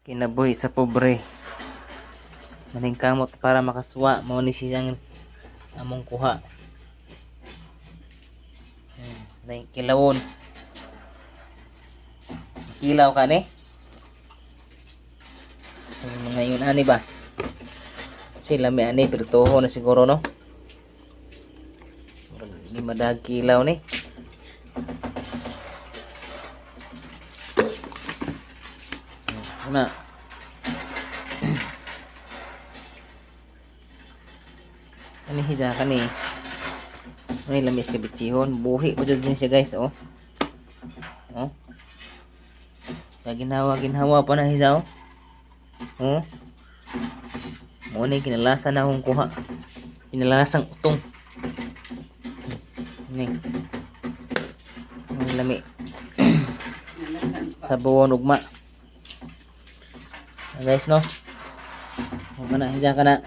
Kinabuhi sa pobre. Maning kamot para makaswa. Mao ni siyang among kuha. Kilawon. Kilaw ka ni? Mga yun ani ba? Sila may ani pero toho na siguro no. Lima dag kilaw ni. Na. Ani hija ka ni. May lamis ka bitsihon, buhi po jud din siya guys, oh. Oh. Ginhawa pa na hija, oh. Oh. Mo ni kinalasa na akong kuha. Kinalasang utong. Ni. Ang lami. Sabon ugma. Guys no. Mo kana hija kana.